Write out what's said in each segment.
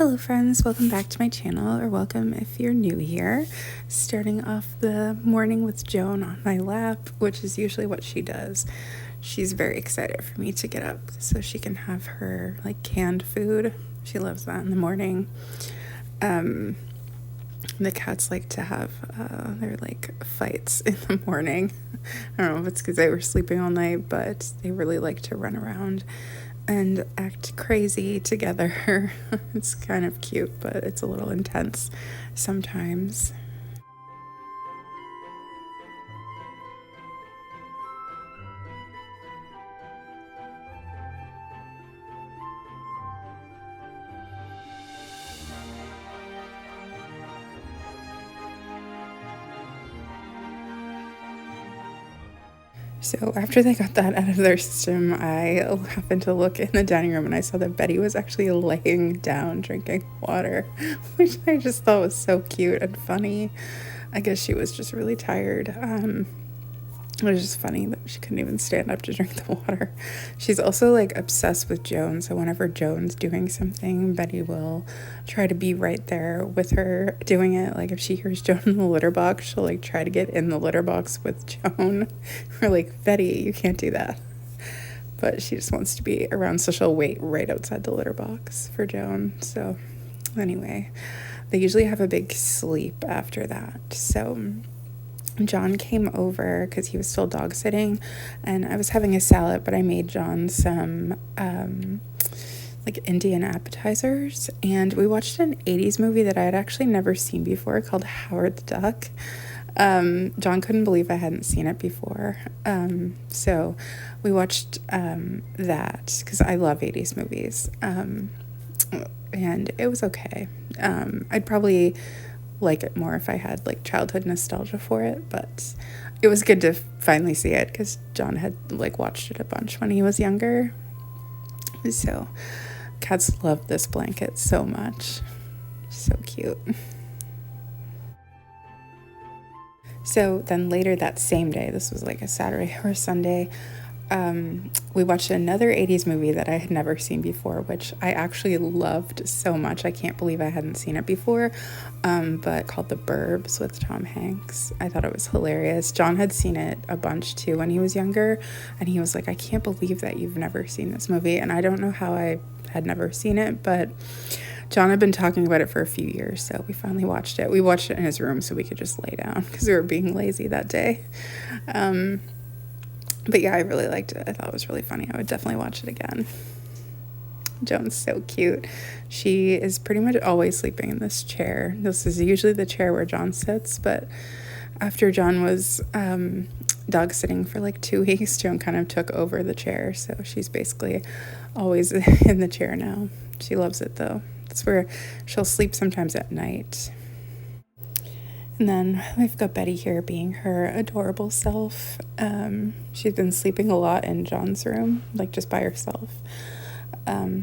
Hello friends, welcome back to my channel, or welcome if you're new here. Starting off the morning with Joan on my lap, which is usually what she does. She's very excited for me to get up so she can have her like canned food. She loves that in the morning. The cats like to have their like fights in the morning. I don't know if it's because they were sleeping all night, but they really like to run around and act crazy together. It's kind of cute, but it's a little intense sometimes. So after they got that out of their system, I happened to look in the dining room and I saw that Betty was actually laying down drinking water, which I just thought was so cute and funny. I guess she was just really tired. It was just funny that she couldn't even stand up to drink the water. She's also like obsessed with Joan, so whenever Joan's doing something, Betty will try to be right there with her doing it. Like if she hears Joan in the litter box, she'll like try to get in the litter box with Joan. We're like, Betty, you can't do that. But she just wants to be around, so she'll wait right outside the litter box for Joan. So anyway, they usually have a big sleep after that. So John came over because he was still dog sitting, and I was having a salad, but I made John some like Indian appetizers, and we watched an 80s movie that I had actually never seen before called Howard the Duck. John couldn't believe I hadn't seen it before, so we watched that because I love 80s movies, and it was okay. I'd probably like it more if I had like childhood nostalgia for it, but it was good to finally see it because John had like watched it a bunch when he was younger. So cats love this blanket so much. So cute. So then later that same day, this was like a Saturday or a Sunday, we watched another 80s movie that I had never seen before, which I actually loved so much. I can't believe I hadn't seen it before, but called The Burbs with Tom Hanks. I thought it was hilarious. John had seen it a bunch too when he was younger, and he was like, I can't believe that you've never seen this movie. And I don't know how I had never seen it, but John had been talking about it for a few years, so we finally watched it. We watched it in his room so we could just lay down because we were being lazy that day. But yeah, I really liked it. I thought it was really funny. I would definitely watch it again. Joan's so cute. She is pretty much always sleeping in this chair. This is usually the chair where John sits, but after John was dog sitting for like 2 weeks, Joan kind of took over the chair, so she's basically always in the chair now. She loves it though. That's where she'll sleep sometimes at night. And then we've got Betty here being her adorable self. She's been sleeping a lot in John's room, like just by herself.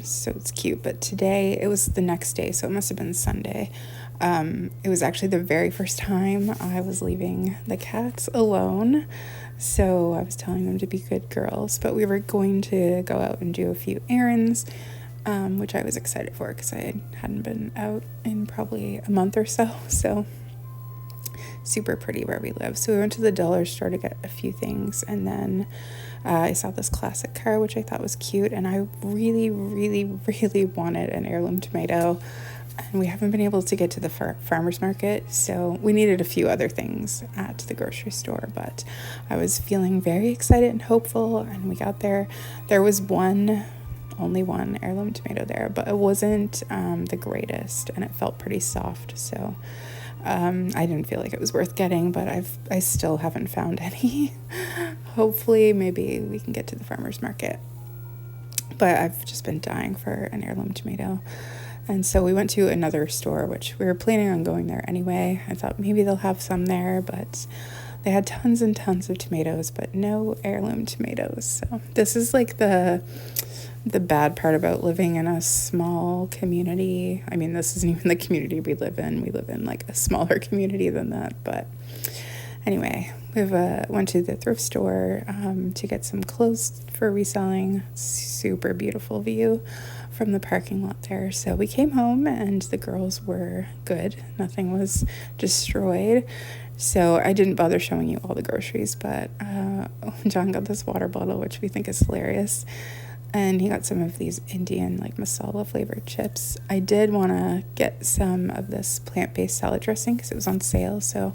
So it's cute. But today, it was the next day, so it must have been Sunday. It was actually the very first time I was leaving the cats alone. So I was telling them to be good girls. But we were going to go out and do a few errands, which I was excited for because I hadn't been out in probably a month or so. So super pretty where we live. So we went to the dollar store to get a few things, and then I saw this classic car which I thought was cute, and I really wanted an heirloom tomato, and we haven't been able to get to the farmer's market, so we needed a few other things at the grocery store, but I was feeling very excited and hopeful, and we got there. There was only one heirloom tomato there, but it wasn't the greatest, and it felt pretty soft, so I didn't feel like it was worth getting, but I still haven't found any. Hopefully maybe we can get to the farmer's market, but I've just been dying for an heirloom tomato. And so we went to another store, which we were planning on going there anyway. I thought maybe they'll have some there, but they had tons and tons of tomatoes, but no heirloom tomatoes. So this is like the bad part about living in a small community. I mean, this isn't even the community we live in. We live in like a smaller community than that. But Anyway, we've went to the thrift store to get some clothes for reselling. Super beautiful view from the parking lot there. So we came home and the girls were good. Nothing was destroyed. So I didn't bother showing you all the groceries, but John got this water bottle, which we think is hilarious. And he got some of these Indian like masala flavored chips. I did want to get some of this plant-based salad dressing because it was on sale. So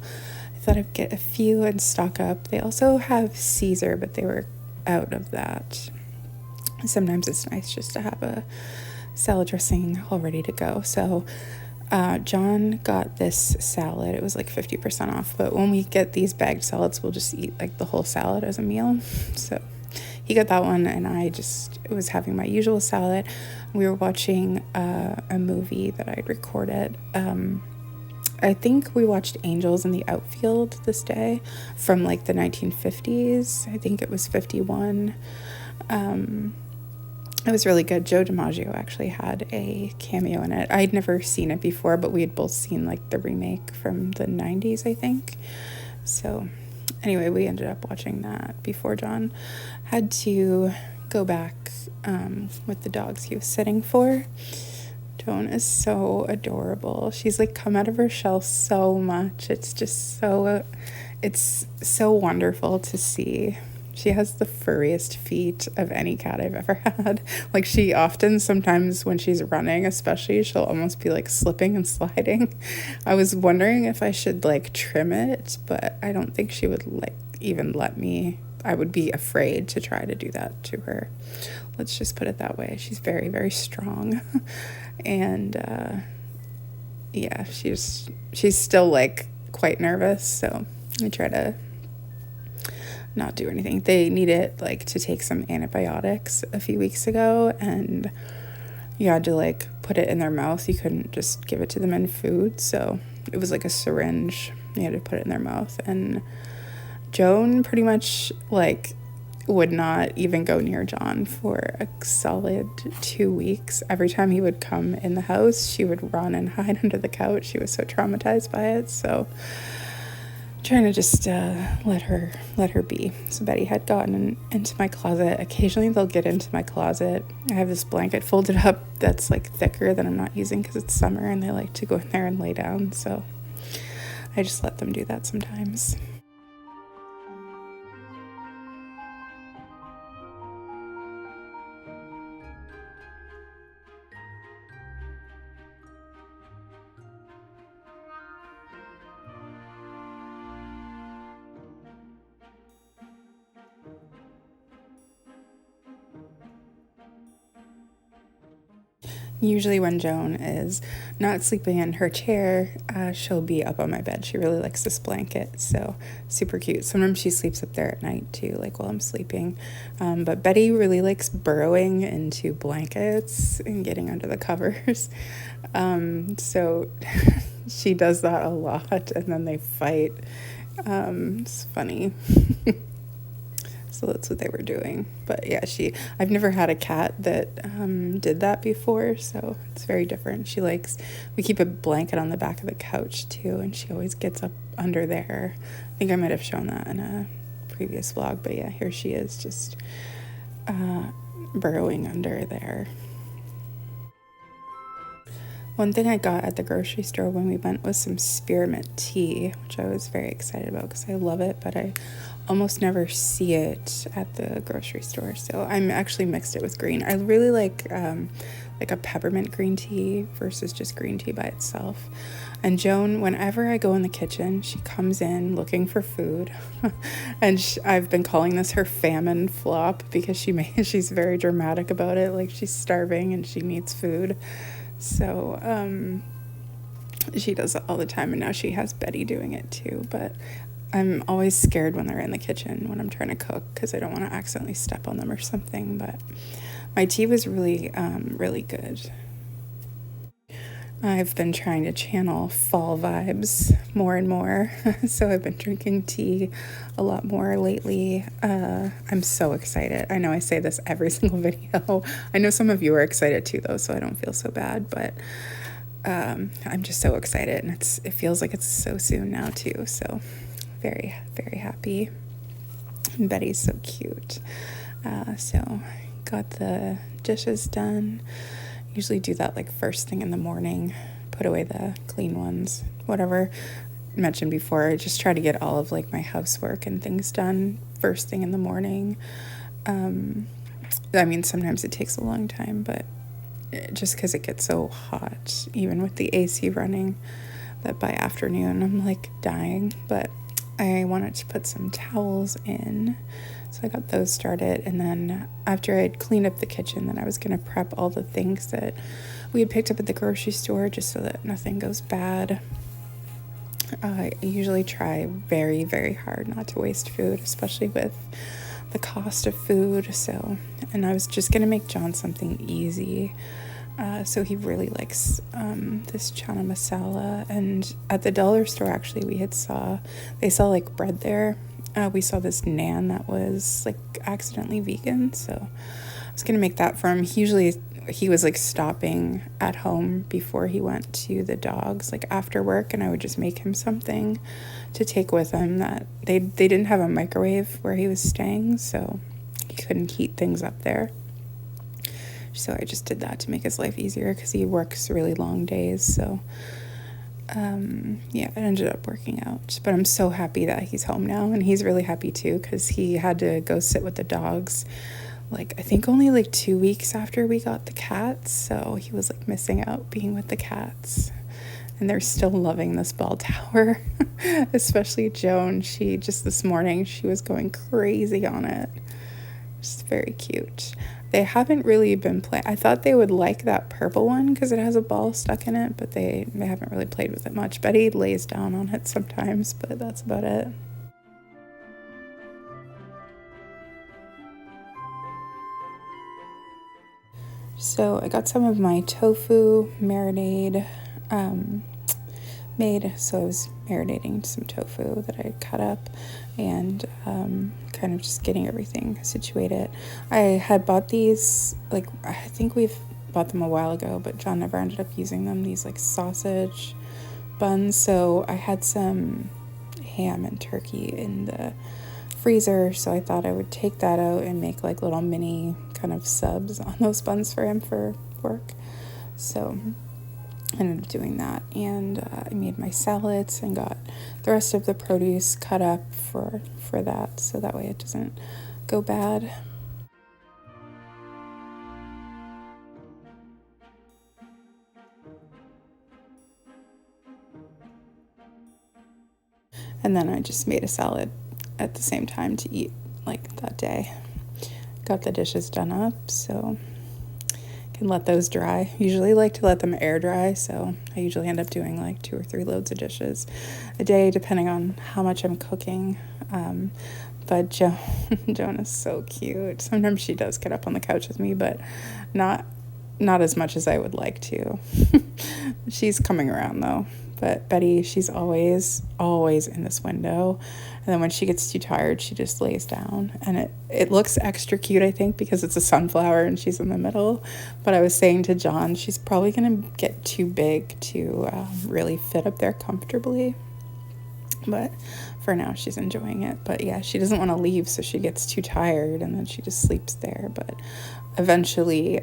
I thought I'd get a few and stock up. They also have Caesar, but they were out of that. Sometimes it's nice just to have a salad dressing all ready to go. So John got this salad. It was like 50% off. But when we get these bagged salads, we'll just eat like the whole salad as a meal. So he got that one, and I just was having my usual salad. We were watching a movie that I'd recorded. I think we watched Angels in the Outfield this day from like the 1950s. I think it was 51. It was really good. Joe DiMaggio actually had a cameo in it. I'd never seen it before, but we had both seen like the remake from the 90s, I think. So anyway, we ended up watching that before John had to go back with the dogs he was sitting for. Joan is so adorable. She's like come out of her shell so much. It's just it's so wonderful to see. She has the furriest feet of any cat I've ever had. Like she often, sometimes when she's running especially, she'll almost be like slipping and sliding. I was wondering if I should like trim it, but I don't think she would like even let me. I would be afraid to try to do that to her. Let's just put it that way. She's very, very strong. And yeah, she's still like quite nervous, so I try to not do anything. They needed like to take some antibiotics a few weeks ago, and you had to like put it in their mouth. You couldn't just give it to them in food, so it was like a syringe. You had to put it in their mouth, and Joan pretty much like would not even go near John for a solid 2 weeks. Every time he would come in the house, she would run and hide under the couch. She was so traumatized by it. So trying to just let her be. So Betty had gotten into my closet. Occasionally they'll get into my closet. I have this blanket folded up that's like thicker that I'm not using because it's summer, and they like to go in there and lay down. So I just let them do that sometimes. Usually when Joan is not sleeping in her chair, she'll be up on my bed. She really likes this blanket, so super cute. Sometimes she sleeps up there at night too, like while I'm sleeping. But Betty really likes burrowing into blankets and getting under the covers. So she does that a lot, and then they fight. It's funny. So that's what they were doing. But yeah, I've never had a cat that did that before, so it's very different. We keep a blanket on the back of the couch too, and she always gets up under there. I think I might have shown that in a previous vlog, but yeah, here she is just burrowing under there. One thing I got at the grocery store when we went was some spearmint tea, which I was very excited about because I love it, but I almost never see it at the grocery store. So I'm actually mixed it with green. I really like a peppermint green tea versus just green tea by itself. And Joan, whenever I go in the kitchen, she comes in looking for food. And I've been calling this her famine flop because she's very dramatic about it. Like she's starving and she needs food. So she does it all the time, and now she has Betty doing it too. But I'm always scared when they're in the kitchen when I'm trying to cook because I don't want to accidentally step on them or something. But my tea was really, really good. I've been trying to channel fall vibes more and more, so I've been drinking tea a lot more lately. I'm so excited. I know I say this every single video. I know some of you are excited too, though, so I don't feel so bad, but I'm just so excited, and it feels like it's so soon now too, so very, very happy. And Betty's so cute. So got the dishes done. Usually do that like first thing in the morning, put away the clean ones, whatever. Mentioned before, I just try to get all of like my housework and things done first thing in the morning. I mean, sometimes it takes a long time, but just because it gets so hot, even with the AC running, that by afternoon I'm like dying. But I wanted to put some towels in, so I got those started. And then after I'd cleaned up the kitchen, then I was going to prep all the things that we had picked up at the grocery store, just so that nothing goes bad. I usually try very, very hard not to waste food, especially with the cost of food. So, and I was just going to make John something easy. So he really likes this chana masala. And at the dollar store, actually, they sell like bread there. We saw this naan that was like accidentally vegan. So I was going to make that for him. He was like stopping at home before he went to the dogs, like after work, and I would just make him something to take with him. That they didn't have a microwave where he was staying, so he couldn't heat things up there. So I just did that to make his life easier, because he works really long days. So yeah, it ended up working out. But I'm so happy that he's home now, and he's really happy too, because he had to go sit with the dogs like I think only like 2 weeks after we got the cats. So he was like missing out being with the cats. And they're still loving this bell tower, especially Joan. She just this morning, she was going crazy on it. It's very cute. They haven't really been playing. I thought they would like that purple one because it has a ball stuck in it, but they haven't really played with it much. Betty lays down on it sometimes, but that's about it. So I got some of my tofu marinade made. So I was marinating some tofu that I cut up and kind of just getting everything situated. I had bought these, like, I think we've bought them a while ago, but John never ended up using them, these like sausage buns. So I had some ham and turkey in the freezer, so I thought I would take that out and make like little mini kind of subs on those buns for him for work. So I ended up doing that, and I made my salads and got the rest of the produce cut up for that, so that way it doesn't go bad. And then I just made a salad at the same time to eat like that day. Got the dishes done up, so can let those dry. Usually like to let them air dry, so I usually end up doing like 2 or 3 loads of dishes a day, depending on how much I'm cooking. But Joan is so cute. Sometimes she does get up on the couch with me, but not as much as I would like to. She's coming around though. But Betty, she's always in this window. And then when she gets too tired, she just lays down. And it looks extra cute, I think, because it's a sunflower and she's in the middle. But I was saying to John, she's probably going to get too big to really fit up there comfortably. But for now, she's enjoying it. But yeah, she doesn't want to leave, so she gets too tired and then she just sleeps there. But eventually,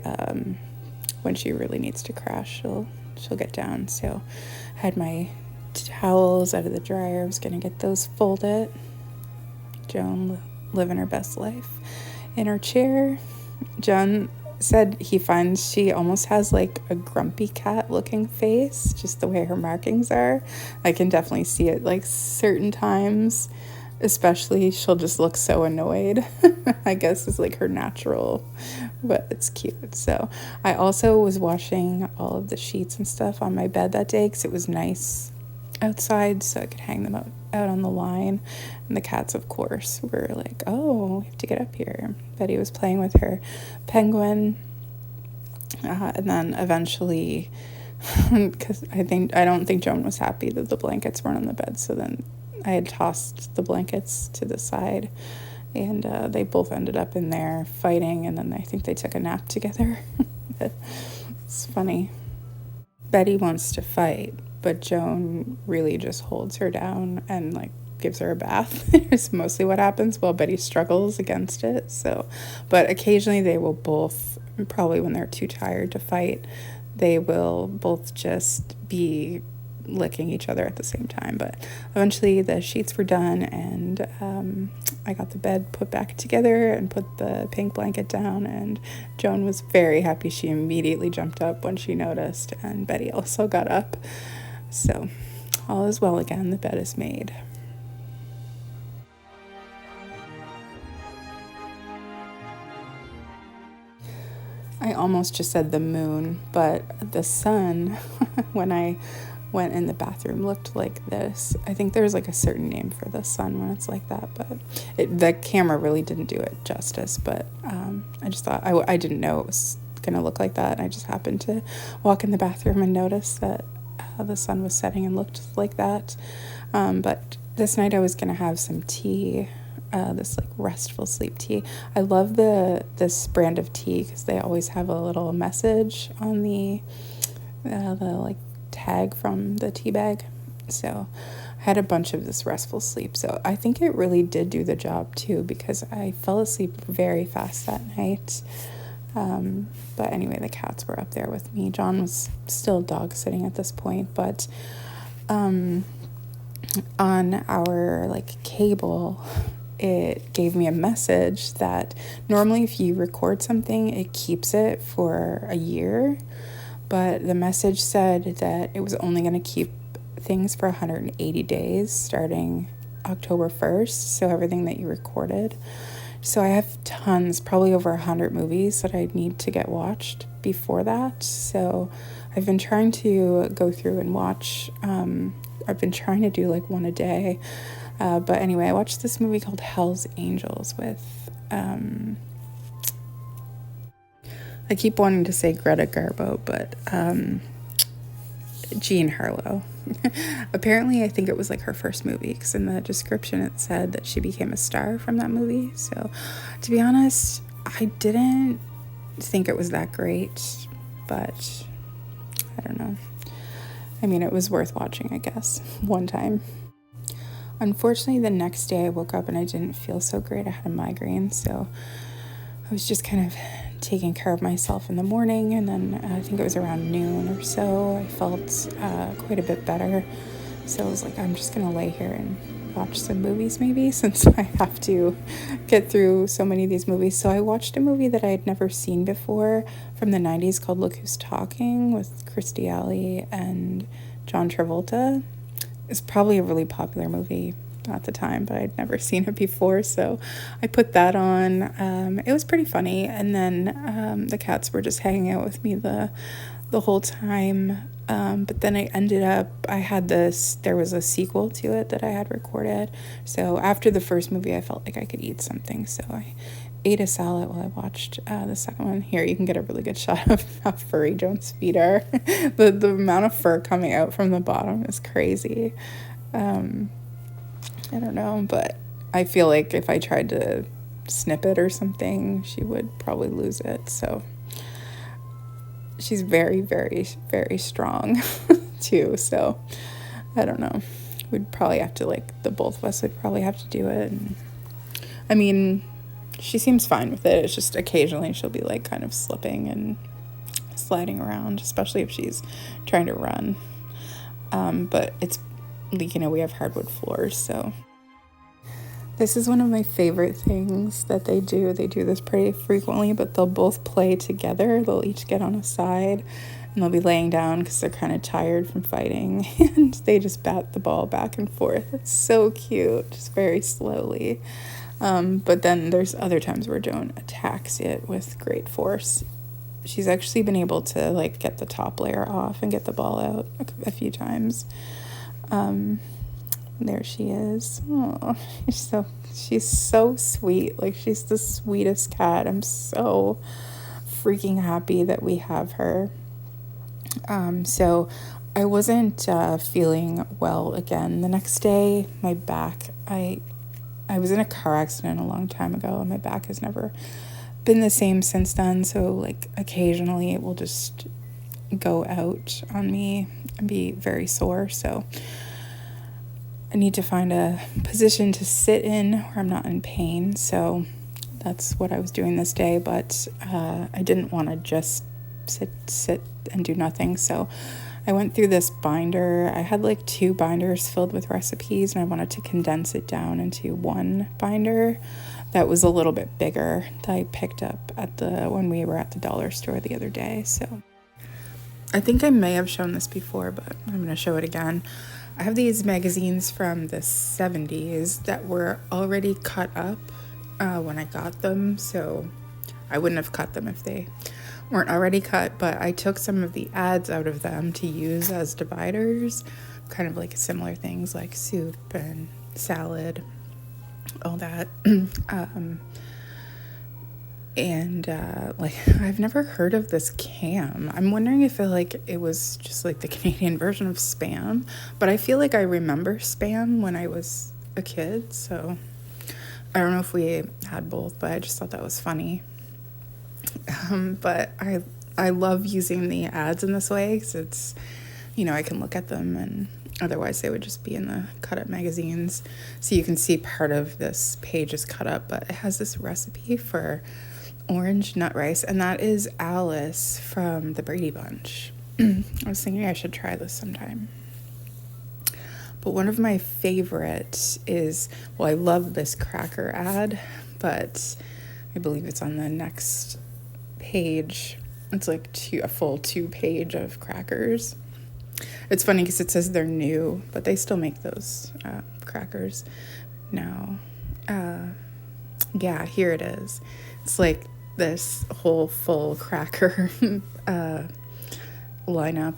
when she really needs to crash, she'll get down. So I had my towels out of the dryer. I was going to get those folded. Joan living her best life in her chair. John said he finds she almost has like a grumpy cat looking face, just the way her markings are. I can definitely see it like certain times, especially she'll just look so annoyed. I guess it's like her natural, but it's cute. So I also was washing all of the sheets and stuff on my bed that day because it was nice outside, so I could hang them out on the line. And the cats, of course, were like, oh, we have to get up here. Betty was playing with her penguin, and then eventually, because I don't think Joan was happy that the blankets weren't on the bed, so then I had tossed the blankets to the side, and they both ended up in there fighting, and then I think they took a nap together. It's funny. Betty wants to fight, but Joan really just holds her down and like gives her a bath. It's mostly what happens while Betty struggles against it. So, but occasionally they will both, probably when they're too tired to fight, they will both just be licking each other at the same time. But eventually the sheets were done, and I got the bed put back together and put the pink blanket down, and Joan was very happy. She immediately jumped up when she noticed, and Betty also got up. So all is well again. The bed is made. I almost just said the moon, but the sun, when I went in the bathroom, looked like this. I think there's like a certain name for the sun when it's like that, but the camera really didn't do it justice. But I just thought, I didn't know it was going to look like that. I just happened to walk in the bathroom and notice that the sun was setting and looked like that. But this night I was going to have some tea. This like restful sleep tea. I love this brand of tea because they always have a little message on the like tag from the tea bag. So I had a bunch of this restful sleep. So I think it really did do the job too, because I fell asleep very fast that night. But anyway, the cats were up there with me. John was still dog sitting at this point, but on our like cable, it gave me a message that normally if you record something, it keeps it for a year. But the message said that it was only going to keep things for 180 days starting October 1st. So everything that you recorded. So I have tons, probably over 100 movies that I need to get watched before that. So I've been trying to go through and watch. I've been trying to do like one a day. But anyway, I watched this movie called Hell's Angels with, I keep wanting to say Greta Garbo, but Jean Harlow. Apparently, I think it was like her first movie, because in the description it said that she became a star from that movie. So, to be honest, I didn't think it was that great, but I don't know. I mean, it was worth watching, I guess, one time. Unfortunately, the next day I woke up and I didn't feel so great. I had a migraine, so I was just kind of taking care of myself in the morning, and then I think it was around noon or so, I felt quite a bit better. So I was like, I'm just going to lay here and watch some movies maybe, since I have to get through so many of these movies. So I watched a movie that I had never seen before from the 90s called Look Who's Talking with Kirstie Alley and John Travolta. It's probably a really popular movie at the time, but I'd never seen it before, so I put that on. It was pretty funny, and then the cats were just hanging out with me the whole time. But then there was a sequel to it that I had recorded. So after the first movie, I felt like I could eat something, so I ate a salad while I watched the second one. Here, you can get a really good shot of how furry Joan's feet are. The amount of fur coming out from the bottom is crazy. I don't know, but I feel like if I tried to snip it or something, she would probably lose it. So she's very, very, very strong too. So I don't know. We'd probably have to, like, the both of us would probably have to do it. And, I mean, she seems fine with it. It's just occasionally she'll be like kind of slipping and sliding around, especially if she's trying to run. But it's, we have hardwood floors, so this is one of my favorite things that they do. They do this pretty frequently, but they'll both play together. They'll each get on a side, and they'll be laying down because they're kind of tired from fighting, and they just bat the ball back and forth. It's so cute, just very slowly. But then there's other times where Joan attacks it with great force. She's actually been able to, like, get the top layer off and get the ball out a few times. There she is. Oh, she's so sweet. Like, she's the sweetest cat. I'm so freaking happy that we have her. So I wasn't feeling well again. The next day, my back, I was in a car accident a long time ago, and my back has never been the same since then. So, like, occasionally it will just go out on me and be very sore. So I need to find a position to sit in where I'm not in pain. So that's what I was doing this day, but I didn't want to just sit and do nothing. So I went through this binder. I had like 2 binders filled with recipes, and I wanted to condense it down into one binder that was a little bit bigger that I picked up when we were at the dollar store the other day. So I think I may have shown this before, but I'm going to show it again. I have these magazines from the 70s that were already cut up when I got them, so I wouldn't have cut them if they weren't already cut, but I took some of the ads out of them to use as dividers, kind of like similar things like soup and salad, all that. Like, I've never heard of this cam. I'm wondering if it was just like the Canadian version of Spam, but I feel like I remember Spam when I was a kid, so I don't know if we had both, but I just thought that was funny. But I love using the ads in this way, because it's, I can look at them, and otherwise they would just be in the cut up magazines. So you can see part of this page is cut up, but it has this recipe for orange nut rice, and that is Alice from the Brady Bunch. I was thinking I should try this sometime. But one of my favorites is, well, I love this cracker ad, but I believe it's on the next page. It's like a full 2-page of crackers. It's funny because it says they're new, but they still make those crackers now. Yeah, here it is. It's like this whole full cracker lineup.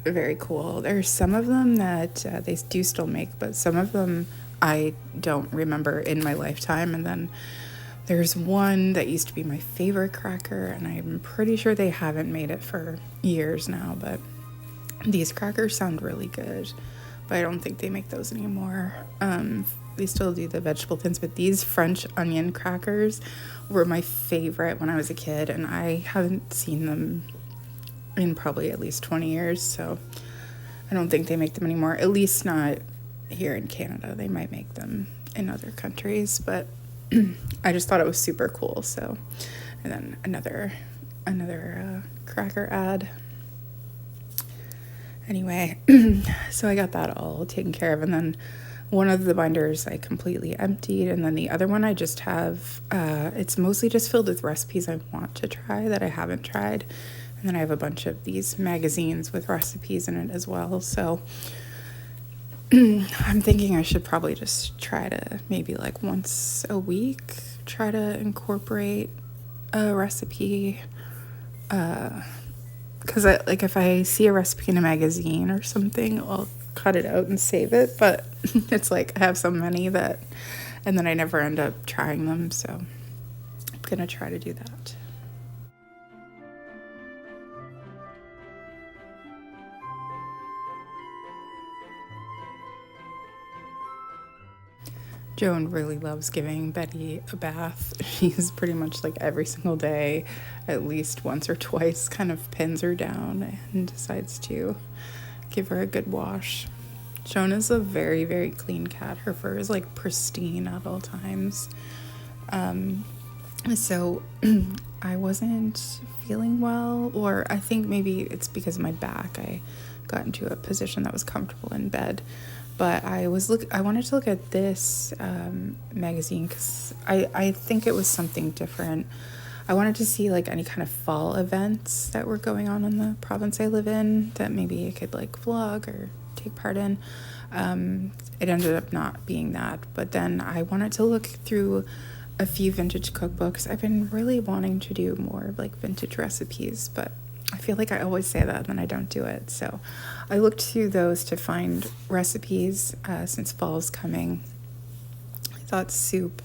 Very cool. There's some of them that they do still make, but some of them I don't remember in my lifetime. And then there's one that used to be my favorite cracker, and I'm pretty sure they haven't made it for years now, but these crackers sound really good, but I don't think they make those anymore. They still do the vegetable thins, but these French onion crackers were my favorite when I was a kid, and I haven't seen them in probably at least 20 years, so I don't think they make them anymore, at least not here in Canada. They might make them in other countries, but I just thought it was super cool. So, and then another cracker ad. Anyway, so I got that all taken care of, and then one of the binders I completely emptied, and then the other one I just have, it's mostly just filled with recipes I want to try that I haven't tried, and then I have a bunch of these magazines with recipes in it as well. So I'm thinking I should probably just try to maybe like once a week try to incorporate a recipe, because if I see a recipe in a magazine or something, I'll cut it out and save it, but it's like I have so many that, and then I never end up trying them, so I'm gonna try to do that. Joan really loves giving Betty a bath. She's pretty much like every single day, at least once or twice, kind of pins her down and decides to give her a good wash. Joan is a very, very clean cat. Her fur is like pristine at all times. So I wasn't feeling well, or I think maybe it's because of my back. I got into a position that was comfortable in bed. But I wanted to look at this magazine because I think it was something different. I wanted to see like any kind of fall events that were going on in the province I live in that maybe I could like vlog or take part in. It ended up not being that, but then I wanted to look through a few vintage cookbooks. I've been really wanting to do more of like vintage recipes, but I feel like I always say that and then I don't do it. So I looked through those to find recipes since fall's coming. I thought soup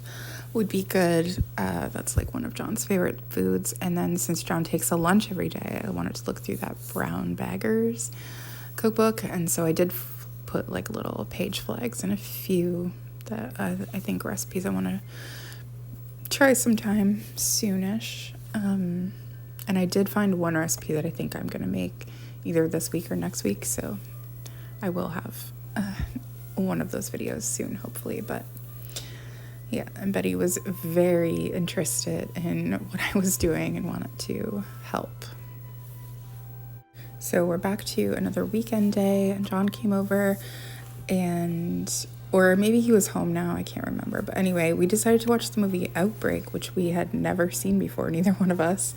would be good. That's like one of John's favorite foods. And then since John takes a lunch every day, I wanted to look through that Brown Baggers cookbook. And so I did put like little page flags and a few that I think recipes I want to try sometime soonish. And I did find one recipe that I think I'm going to make either this week or next week, so I will have one of those videos soon, hopefully. But yeah, and Betty was very interested in what I was doing and wanted to help. So we're back to another weekend day, and John came over, or maybe he was home now, I can't remember. But anyway, we decided to watch the movie Outbreak, which we had never seen before, neither one of us.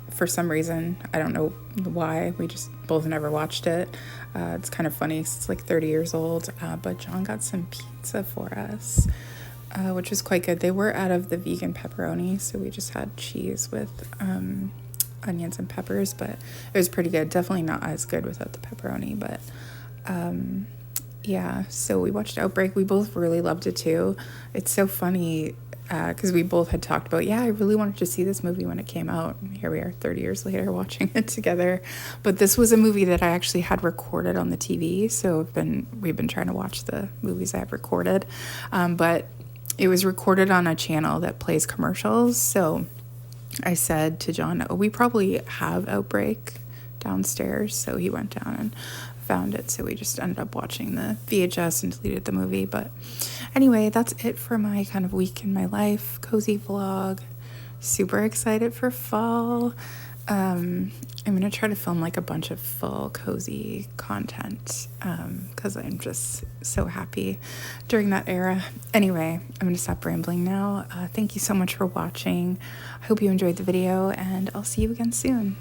For some reason, I don't know why, we just both never watched it. It's kind of funny, it's like 30 years old, but John got some pizza for us, which was quite good. They were out of the vegan pepperoni, so we just had cheese with onions and peppers, but it was pretty good. Definitely not as good without the pepperoni, but yeah, so we watched Outbreak. We both really loved it too. It's so funny because we both had talked about, yeah, I really wanted to see this movie when it came out. And here we are 30 years later watching it together. But this was a movie that I actually had recorded on the TV, so we've been trying to watch the movies I have recorded, but it was recorded on a channel that plays commercials. So I said to John, oh, we probably have Outbreak downstairs. So he went down and found it. So we just ended up watching the VHS and deleted the movie. But anyway, that's it for my kind of week in my life cozy vlog. Super excited for fall. I'm going to try to film like a bunch of fall cozy content because I'm just so happy during that era. Anyway, I'm going to stop rambling now. Thank you so much for watching. I hope you enjoyed the video, and I'll see you again soon.